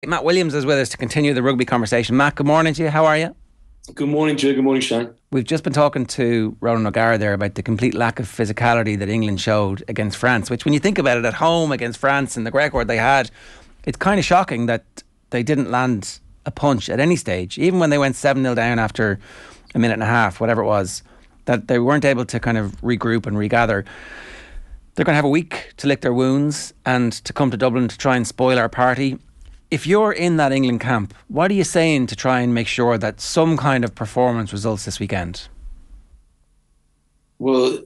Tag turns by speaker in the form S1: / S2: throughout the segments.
S1: Matt Williams is with us to continue the rugby conversation. Matt, good morning to you. How are you?
S2: Good morning, Ger. Good morning, Shane.
S1: We've just been talking to Ronan O'Gara there about the complete lack of physicality that England showed against France, which when you think about it, at home against France and the record they had, it's kind of shocking that they didn't land a punch at any stage, even when they went 7-0 down after a minute and a half, whatever it was, that they weren't able to kind of regroup and regather. They're going to have a week to lick their wounds and to come to Dublin to try and spoil our party. If you're in that England camp, what are you saying to try and make sure that some kind of performance results this weekend?
S2: Well,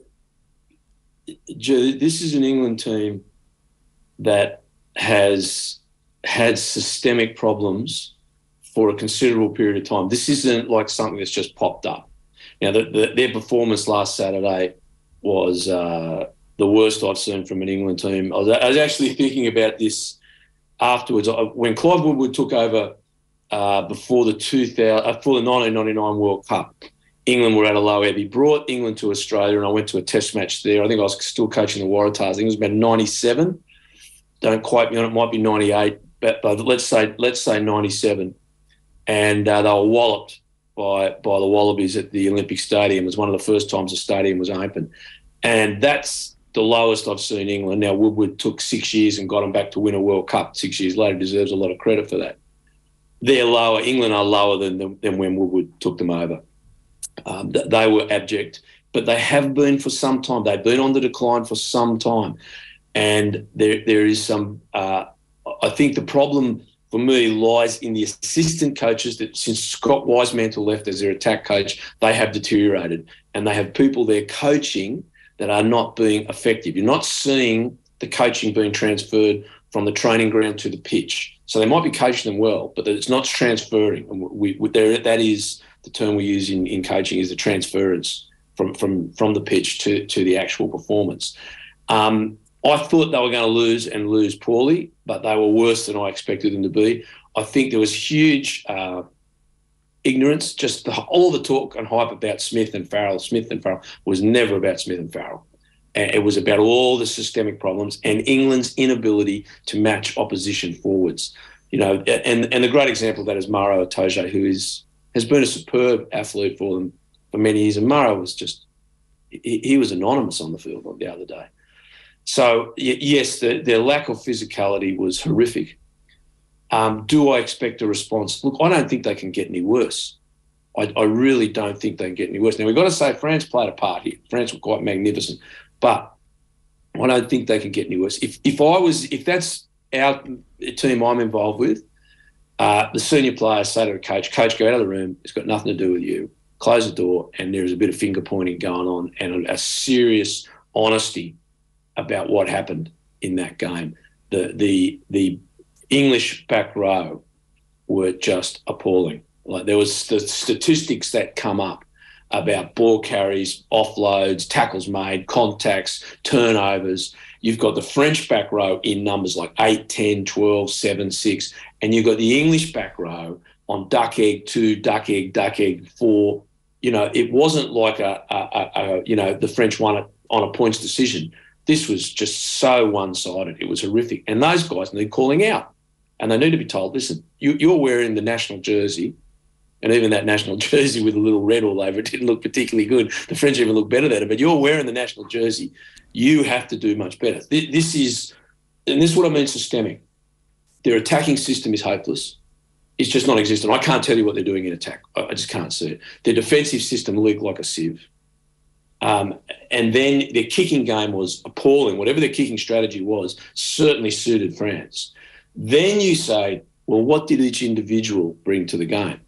S2: Joe, this is an England team that has had systemic problems for a considerable period of time. This isn't like something that's just popped up. You know, their performance last Saturday was the worst I've seen from an England team. I was actually thinking about this afterwards. When Clive Woodward took over before the 1999 World Cup, England were at a low ebb. He brought England to Australia, and I went to a test match there. I think I was still coaching the Waratahs. I think it was about 97. Don't quote me on it. It might be 98, but let's say 97. And they were walloped by the Wallabies at the Olympic Stadium. It was one of the first times the stadium was open. And that's the lowest I've seen England. Now, Woodward took 6 years and got them back to win a World Cup 6 years later. Deserves a lot of credit for that. They're lower. England are lower than when Woodward took them over. They were abject, but they have been for some time. They've been on the decline for some time. And there is some, I think the problem for me lies in the assistant coaches that since Scott Wisemantel left as their attack coach, they have deteriorated. And they have people there coaching that are not being effective. You're not seeing the coaching being transferred from the training ground to the pitch. So they might be coaching them well, but it's not transferring. And that is the term we use in coaching, is the transference from the pitch to the actual performance. I thought they were going to lose and lose poorly, but they were worse than I expected them to be. I think there was huge ignorance, just all the talk and hype about Smith and Farrell. Smith and Farrell was never about Smith and Farrell. And it was about all the systemic problems and England's inability to match opposition forwards. You know, and the great example of that is Maro Itoje, who has been a superb athlete for them for many years. And Maro was he was anonymous on the field the other day. So, yes, their lack of physicality was horrific. Do I expect a response? Look, I don't think they can get any worse. I really don't think they can get any worse. Now, we've got to say France played a part here. France were quite magnificent. But I don't think they can get any worse. If that's our team I'm involved with, the senior players say to the coach, go out of the room. It's got nothing to do with you. Close the door, and there's a bit of finger pointing going on and a serious honesty about what happened in that game. The English back row were just appalling. Like, there was the statistics that come up about ball carries, offloads, tackles made, contacts, turnovers. You've got the French back row in numbers like 8, 10, 12, 7, 6, and you've got the English back row on duck egg 2, duck egg 4. You know, it wasn't like the French won it on a points decision. This was just so one-sided. It was horrific. And those guys need calling out. And they need to be told, listen, you're wearing the national jersey, and even that national jersey with a little red all over it didn't look particularly good. The French even looked better than it, but you're wearing the national jersey. You have to do much better. This is what I mean systemic. Their attacking system is hopeless. It's just non-existent. I can't tell you what they're doing in attack. I just can't see it. Their defensive system leaked like a sieve. And then their kicking game was appalling. Whatever their kicking strategy was certainly suited France. Then you say, well, what did each individual bring to the game?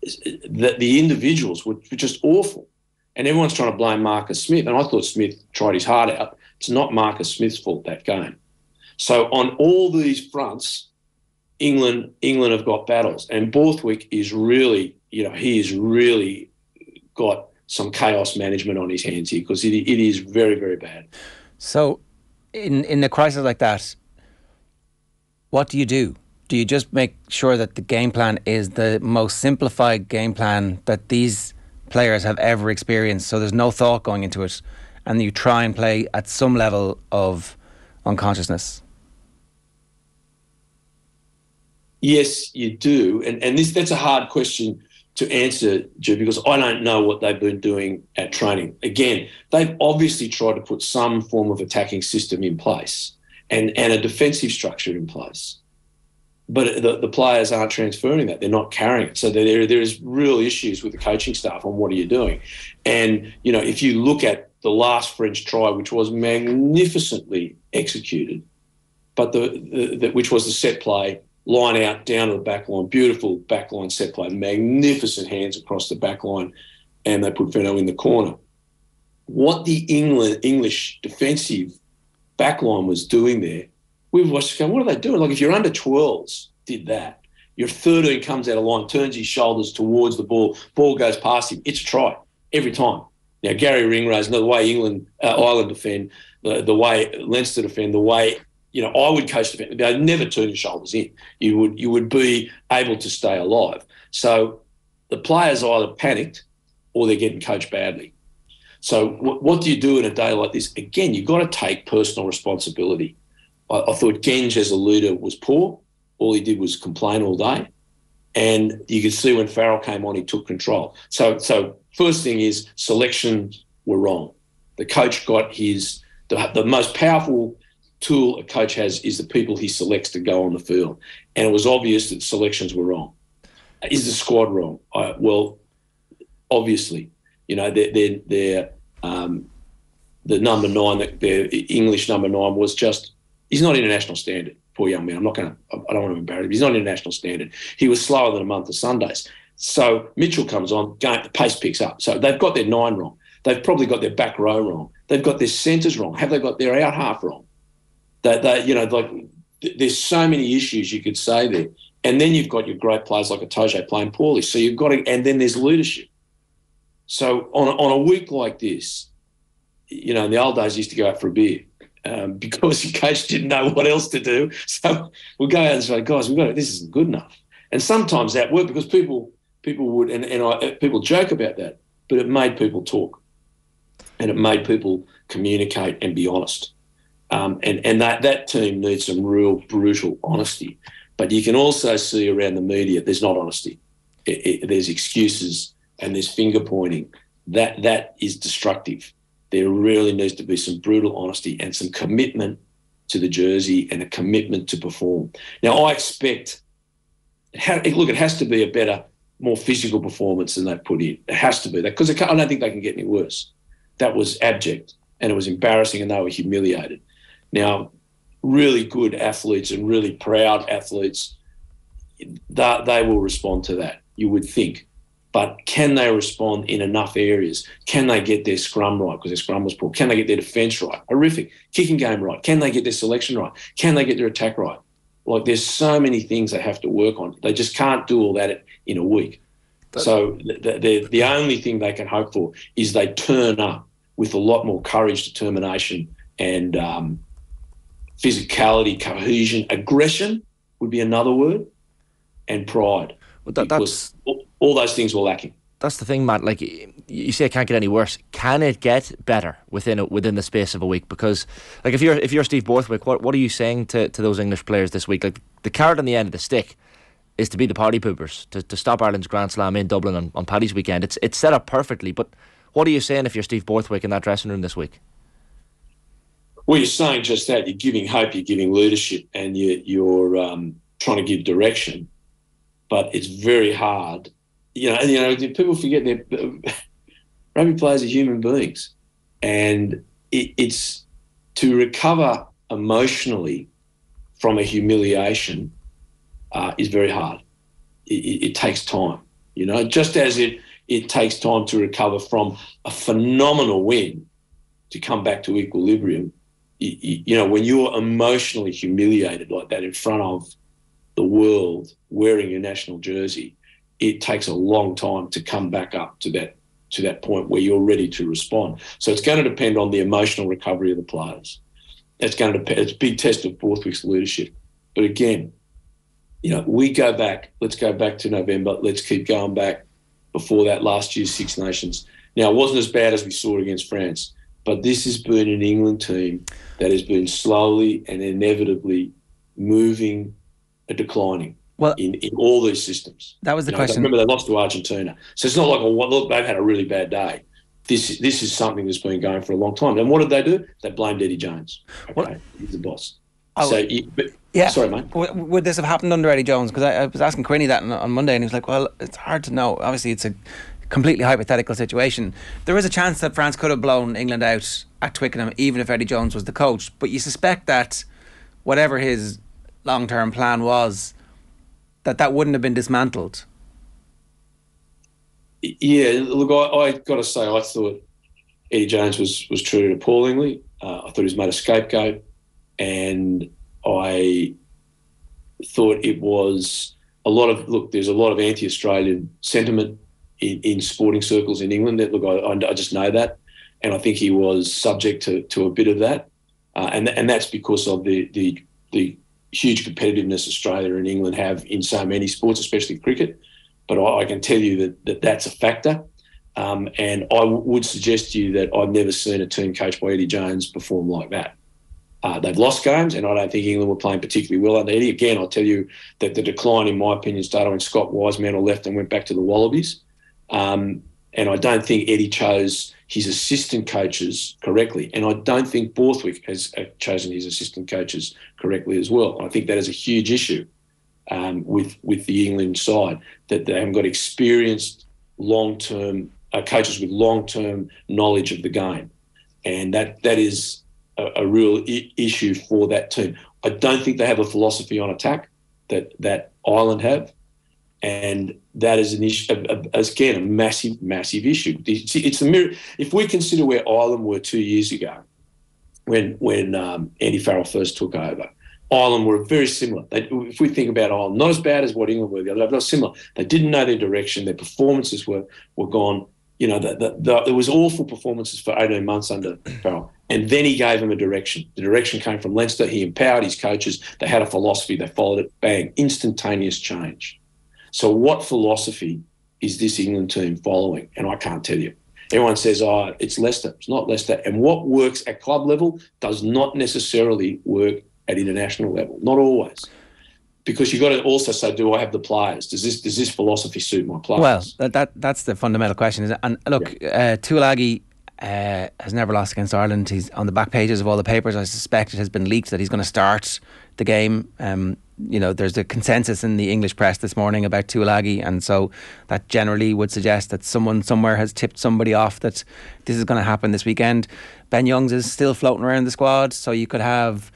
S2: The individuals were just awful. And everyone's trying to blame Marcus Smith. And I thought Smith tried his heart out. It's not Marcus Smith's fault, that game. So on all these fronts, England have got battles. And Borthwick is really, he has really got some chaos management on his hands here, because it is very, very bad.
S1: So in a crisis like that, what do you do? Do you just make sure that the game plan is the most simplified game plan that these players have ever experienced, so there's no thought going into it, and you try and play at some level of unconsciousness?
S2: Yes, you do. And that's a hard question to answer, Drew, because I don't know what they've been doing at training. Again, they've obviously tried to put some form of attacking system in place and a defensive structure in place. But the players aren't transferring that. They're not carrying it. So there is real issues with the coaching staff on what are you doing. And, if you look at the last French try, which was magnificently executed, but which was the set play, line out, down to the back line, beautiful back line set play, magnificent hands across the back line, and they put Feno in the corner. What the English defensive back line was doing there, we watched going, what are they doing? Like if your under 12s did that, your 13 comes out of line, turns his shoulders towards the ball goes past him, it's a try every time. Now, Gary Ringrose, the way Ireland defend, the way Leinster defend, the way I would coach defend, they'd never turn your shoulders in. You would be able to stay alive. So the players either panicked or they're getting coached badly. So what do you do in a day like this? Again, you've got to take personal responsibility. I thought Genge as a leader was poor. All he did was complain all day. And you could see when Farrell came on, he took control. So first thing is selections were wrong. The coach got the most powerful tool a coach has is the people he selects to go on the field. And it was obvious that selections were wrong. Is the squad wrong? Well, obviously, they're the number 9, their English number 9 was just, he's not international standard, poor young man. I don't want to embarrass him. He's not international standard. He was slower than a month of Sundays. So Mitchell comes on, the pace picks up. So they've got their 9 wrong. They've probably got their back row wrong. They've got their centres wrong. Have they got their out half wrong? There's so many issues you could say there. And then you've got your great players like Atoje playing poorly. So you've got to, and then there's leadership. So on a week like this, in the old days, you used to go out for a beer because your coach didn't know what else to do. So we'll go out and say, guys, this isn't good enough. And sometimes that worked because people would, people joke about that, but it made people talk and it made people communicate and be honest. And that team needs some real brutal honesty. But you can also see around the media there's not honesty. There's excuses and there's finger pointing. That is destructive. There really needs to be some brutal honesty and some commitment to the jersey and a commitment to perform. Now, I expect, it has to be a better, more physical performance than they've put in. It has to be that because I don't think they can get any worse. That was abject and it was embarrassing and they were humiliated. Now, really good athletes and really proud athletes, they will respond to that, you would think. But can they respond in enough areas? Can they get their scrum right because their scrum was poor? Can they get their defence right? Horrific. Kicking game right? Can they get their selection right? Can they get their attack right? Like there's so many things they have to work on. They just can't do all that in a week. So the only thing they can hope for is they turn up with a lot more courage, determination and physicality, cohesion, aggression would be another word, and pride.
S3: Well, that's
S2: all those things were lacking.
S3: That's the thing, Matt. Like you say, it can't get any worse. Can it get better within the space of a week? Because, like, if you're Steve Borthwick, what are you saying to those English players this week? Like the carrot on the end of the stick is to be the party poopers, to stop Ireland's Grand Slam in Dublin on Paddy's weekend. It's set up perfectly. But what are you saying if you're Steve Borthwick in that dressing room this week?
S2: Well, you're saying just that. You're giving hope, you're giving leadership, and you're trying to give direction. But it's very hard. People forget that rugby players are human beings. And it's to recover emotionally from a humiliation is very hard. It takes time, just as it takes time to recover from a phenomenal win to come back to equilibrium. When you're emotionally humiliated like that in front of the world wearing your national jersey, it takes a long time to come back up to that point where you're ready to respond. So it's going to depend on the emotional recovery of the players. It's a big test of Borthwick's leadership. But again, we go back. Let's go back to November. Let's keep going back before that last year's Six Nations. Now, it wasn't as bad as we saw against France, but this has been an England team that has been slowly and inevitably declining.
S1: Well,
S2: in all these systems.
S1: that was the question.
S2: Remember, they lost to Argentina. So it's not like, look, they've had a really bad day. This is something that's been going for a long time. And what did they do? They blamed Eddie Jones. Okay, he's the boss. Sorry, mate.
S1: Would this have happened under Eddie Jones? Because I was asking Quinny that on Monday, and he was like, well, it's hard to know. Obviously, it's a completely hypothetical situation. There is a chance that France could have blown England out at Twickenham, even if Eddie Jones was the coach. But you suspect that whatever his long-term plan was, that wouldn't have been dismantled.
S2: Yeah, look, I got to say, I thought Eddie Jones was treated appallingly. I thought he was made a scapegoat, and I thought it was there's a lot of anti-Australian sentiment in sporting circles in England. I just know that, and I think he was subject to a bit of that, and that's because of the huge competitiveness Australia and England have in so many sports, especially cricket. But I can tell you that that's a factor. And I would suggest to you that I've never seen a team coached by Eddie Jones perform like that. They've lost games, and I don't think England were playing particularly well under Eddie. Again, I'll tell you that the decline, in my opinion, started when Scott Wiseman left and went back to the Wallabies. And I don't think Eddie chose his assistant coaches correctly. And I don't think Borthwick has chosen his assistant coaches correctly as well. I think that is a huge issue with the England side, that they haven't got experienced long-term coaches with long-term knowledge of the game. And that is a real issue for that team. I don't think they have a philosophy on attack that Ireland have. And that is an issue, again, a massive, massive issue. It's the mirror. If we consider where Ireland were 2 years ago, when Andy Farrell first took over, Ireland were very similar. If we think about Ireland, not as bad as what England were, they're not similar. They didn't know their direction. Their performances were gone. You know, there was awful performances for 18 months under Farrell. And then he gave them a direction. The direction came from Leinster. He empowered his coaches. They had a philosophy. They followed it. Bang, instantaneous change. So what philosophy is this England team following? And I can't tell you. Everyone says, it's Leicester. It's not Leicester. And what works at club level does not necessarily work at international level. Not always. Because you've got to also say, do I have the players? Does this philosophy suit my players?
S1: Well, that's the fundamental question. Isn't it? And look, Tuilagi has never lost against Ireland. He's on the back pages of all the papers. I suspect it has been leaked that he's going to start the game. There's a consensus in the English press this morning about Tuilagi, and so that generally would suggest that someone somewhere has tipped somebody off that this is going to happen this weekend. Ben Youngs is still floating around the squad, so you could have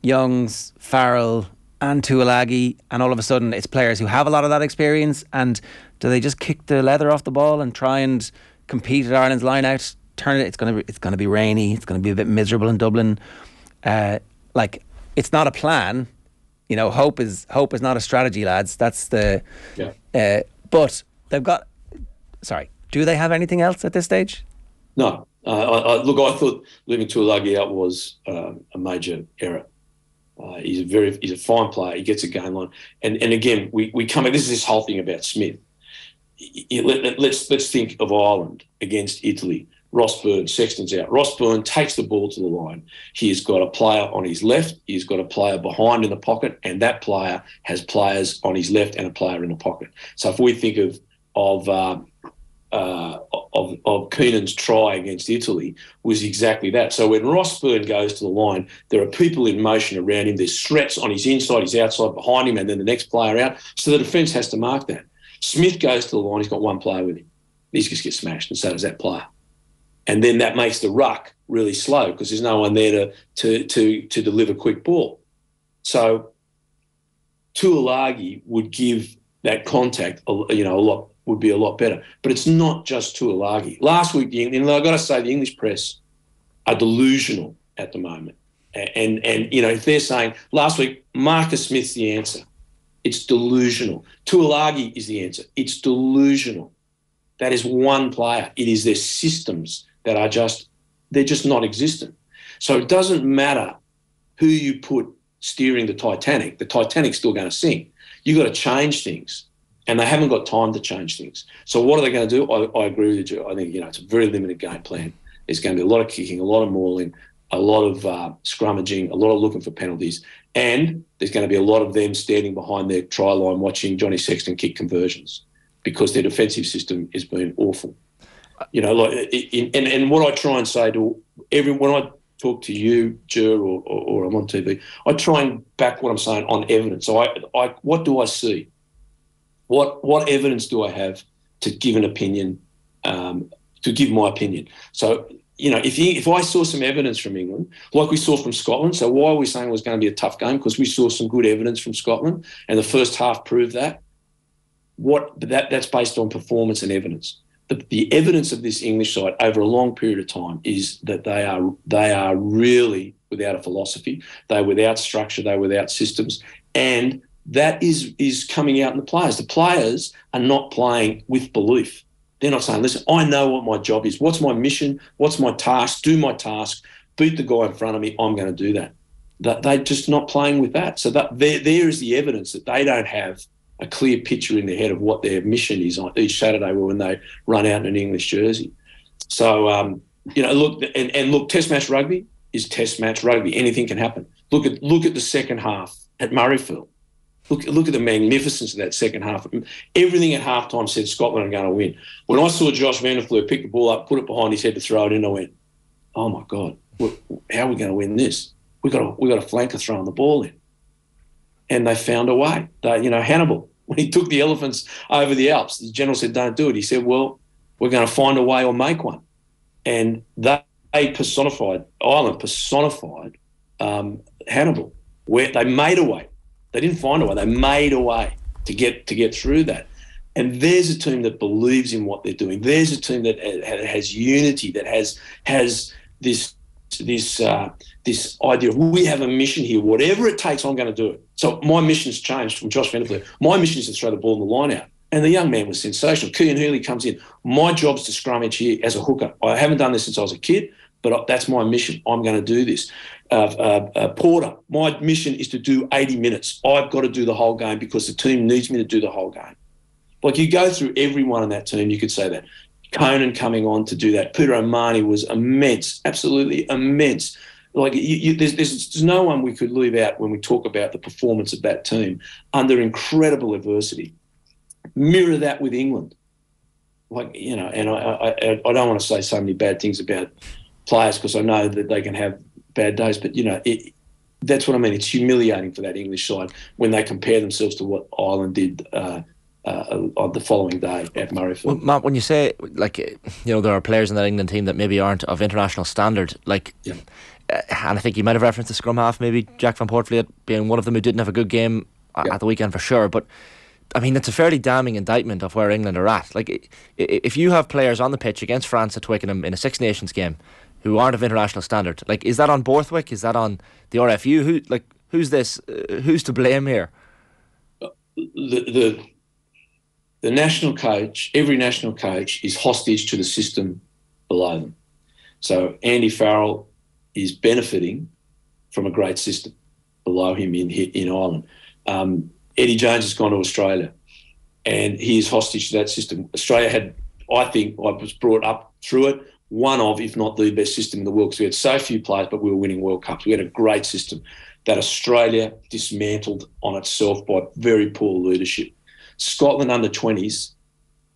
S1: Youngs, Farrell and Tuilagi, and all of a sudden it's players who have a lot of that experience. And do they just kick the leather off the ball and try and compete at Ireland's line out? Turn it. It's going to be rainy. It's going to be a bit miserable in Dublin. It's not a plan. You know, hope is not a strategy, lads. That's the. Yeah. But they've got. Sorry. Do they have anything else at this stage?
S2: No. I thought leaving Tuilagi out was a major error. He's a fine player. He gets a game line, and again we come. This is this whole thing about Smith. Let's think of Ireland against Italy. Ross Byrne, Sexton's out. Ross Byrne takes the ball to the line. He's got a player on his left. He's got a player behind in the pocket, and that player has players on his left and a player in the pocket. So if we think of Keenan's try against Italy, was exactly that. So when Ross Byrne goes to the line, there are people in motion around him. There's threats on his inside, his outside, behind him, and then the next player out. So the defence has to mark that. Smith goes to the line. He's got one player with him. He just gets smashed, and so does that player. And then that makes the ruck really slow because there's no one there to deliver quick ball. So Tuilagi would give that contact, would be a lot better. But it's not just Tuilagi. Last week, I've got to say, the English press are delusional at the moment. And if they're saying last week, Marcus Smith's the answer, it's delusional. Tuilagi is the answer. It's delusional. That is one player. It is their systems that are they're just not existent. So it doesn't matter who you put steering the Titanic's still going to sink. You've got to change things, and they haven't got time to change things. So what are they going to do? I agree with you. I think, it's a very limited game plan. There's going to be a lot of kicking, a lot of mauling, a lot of scrummaging, a lot of looking for penalties, and there's going to be a lot of them standing behind their try line watching Johnny Sexton kick conversions because their defensive system has been awful. You know, like, and what I try and say to when I talk to you, Ger, or I'm on TV, I try and back what I'm saying on evidence. So what do I see? What evidence do I have to give an opinion, to give my opinion? So, you know, if I saw some evidence from England, like we saw from Scotland, so why are we saying it was going to be a tough game? Because we saw some good evidence from Scotland, and the first half proved that. That's based on performance and evidence. The evidence of this English side over a long period of time is that they are really without a philosophy. They're without structure. They're without systems, and that is coming out in the players. The players are not playing with belief. They're not saying, listen, I know what my job is. What's my mission? What's my task? Do my task. Beat the guy in front of me. I'm going to do that. They're just not playing with that. So there is the evidence that they don't have a clear picture in their head of what their mission is on each Saturday when they run out in an English jersey. So, you know, look, Test match rugby is Test match rugby. Anything can happen. Look at the second half at Murrayfield. Look at the magnificence of that second half. Everything at halftime said Scotland are going to win. When I saw Josh Van der Fleer pick the ball up, put it behind his head to throw it in, I went, "Oh my God, how are we going to win this? We got a flanker throwing the ball in," and they found a way. Hannibal, when he took the elephants over the Alps, the general said, "Don't do it." He said, "Well, we're going to find a way or make one," and Ireland personified Hannibal, where they made a way. They didn't find a way. They made a way to get through that. And there's a team that believes in what they're doing. There's a team that has unity, that has this idea of, we have a mission here. Whatever it takes, I'm going to do it. So my mission's changed from Josh Van der Fleer. My mission is to throw the ball in the line out. And the young man was sensational. Kean Healy comes in. My job's to scrummage here as a hooker. I haven't done this since I was a kid, but that's my mission. I'm going to do this. Porter, my mission is to do 80 minutes. I've got to do the whole game because the team needs me to do the whole game. Like, you go through everyone in that team, you could say that. Conan coming on to do that. Peter O'Mahony was immense, absolutely immense. Like, there's no one we could leave out when we talk about the performance of that team under incredible adversity. Mirror that with England. Like, you know, and I don't want to say so many bad things about players because I know that they can have bad days, but, you know, that's what I mean. It's humiliating for that English side when they compare themselves to what Ireland did on the following day at Murrayfield.
S3: Well, Matt, when you say, like, you know, there are players in that England team that maybe aren't of international standard, like, yeah. And I think you might have referenced the scrum half, maybe Jack van Poortvliet being one of them who didn't have a good game at the weekend for sure, but I mean, it's a fairly damning indictment of where England are at. Like, if you have players on the pitch against France at Twickenham in a Six Nations game who aren't of international standard, like, is that on Borthwick? Is that on the RFU? Who's to blame here?
S2: The national coach, every national coach, is hostage to the system below them. So Andy Farrell is benefiting from a great system below him in Ireland. Eddie Jones has gone to Australia and he is hostage to that system. Australia had, I think, I was brought up through it, one of, if not the best system in the world, because we had so few players, but we were winning World Cups. We had a great system that Australia dismantled on itself by very poor leadership. Scotland under 20s,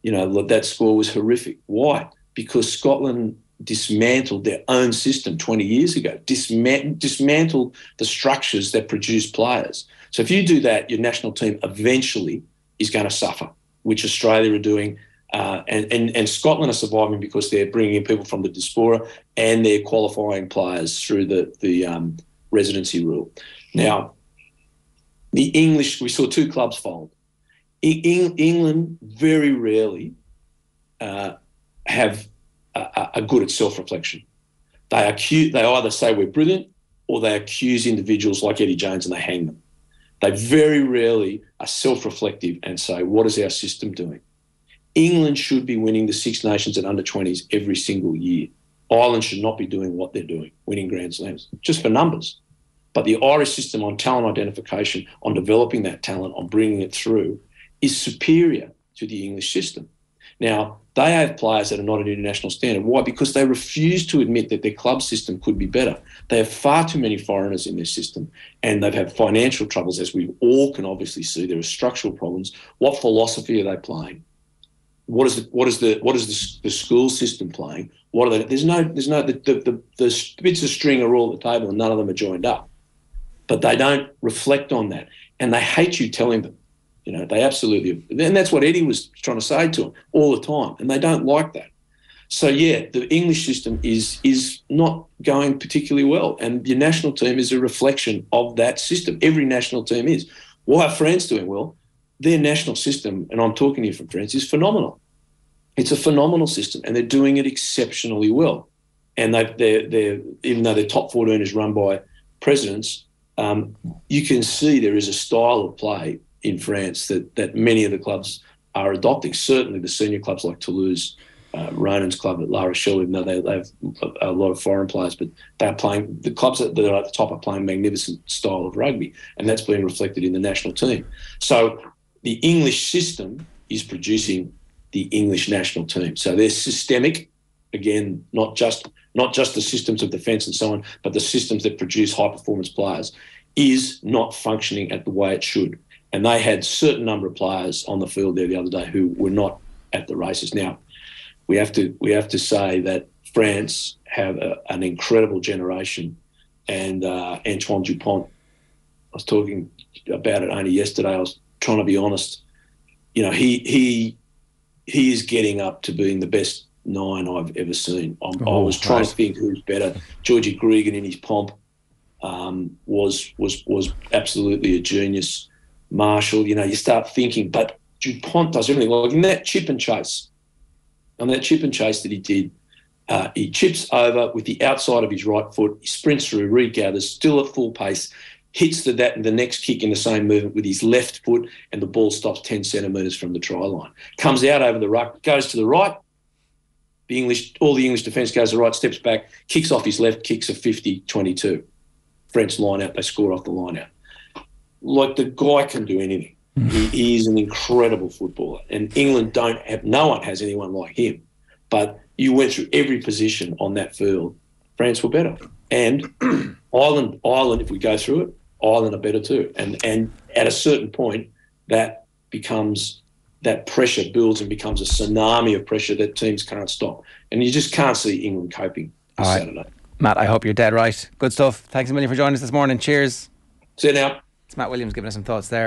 S2: you know, that score was horrific. Why? Because Scotland dismantled their own system 20 years ago, dismantled the structures that produce players. So if you do that, your national team eventually is going to suffer, which Australia are doing. And Scotland are surviving because they're bringing in people from the diaspora and they're qualifying players through the residency rule. Now, the English, we saw two clubs fold. England very rarely are good at self-reflection. They either say we're brilliant or they accuse individuals like Eddie Jones and they hang them. They very rarely are self-reflective and say, what is our system doing? England should be winning the Six Nations at under-20s every single year. Ireland should not be doing what they're doing, winning Grand Slams, just for numbers. But the Irish system on talent identification, on developing that talent, on bringing it through, is superior to the English system. Now, They have players that are not at international standard. Why? Because they refuse to admit that their club system could be better. They have far too many foreigners in their system, and they've had financial troubles, as we all can obviously see. There are structural problems. What philosophy are they playing? What is the school system playing? What are they? There's no the bits of string are all at the table, and none of them are joined up. But they don't reflect on that, and they hate you telling them. They absolutely, and that's what Eddie was trying to say to them all the time, and they don't like that. So yeah, the English system is not going particularly well, and your national team is a reflection of that system. Every national team is. Why are France doing well? Their national system, and I'm talking to you from France, is phenomenal. It's a phenomenal system, and they're doing it exceptionally well. And they're even though their top 14 is run by presidents, you can see there is a style of play in France that many of the clubs are adopting. Certainly the senior clubs like Toulouse, Ronan's club at La Rochelle, even though they have a lot of foreign players, but they're playing, the clubs that are at the top are playing magnificent style of rugby, and that's being reflected in the national team. So the English system is producing the English national team. So they're systemic, again, not just the systems of defence and so on, but the systems that produce high-performance players is not functioning at the way it should. And they had a certain number of players on the field there the other day who were not at the races. Now, we have to say that France have an incredible generation, and Antoine Dupont, I was talking about it only yesterday. I was trying to be honest. He is getting up to being the best 9 I've ever seen. I was trying to think who's better. Georgie Gregan in his pomp was absolutely a genius. Marshall, you start thinking, but Dupont does everything. Like in that chip and chase, that he did, he chips over with the outside of his right foot, he sprints through, regathers, still at full pace, hits the next kick in the same movement with his left foot, and the ball stops 10 centimetres from the try line. Comes out over the ruck, goes to the right. All the English defence goes to the right, steps back, kicks off his left, kicks a 50-22. French line out, they score off the line out. Like, the guy can do anything. He is an incredible footballer, and England no one has anyone like him. But you went through every position on that field. France were better, and Ireland. If we go through it, Ireland are better too. And at a certain point, that pressure builds and becomes a tsunami of pressure that teams can't stop, and you just can't see England coping this Saturday.
S1: Matt, I hope you're dead right. Good stuff. Thanks a million for joining us this morning. Cheers.
S2: See you now.
S1: It's Matt Williams giving us some thoughts there.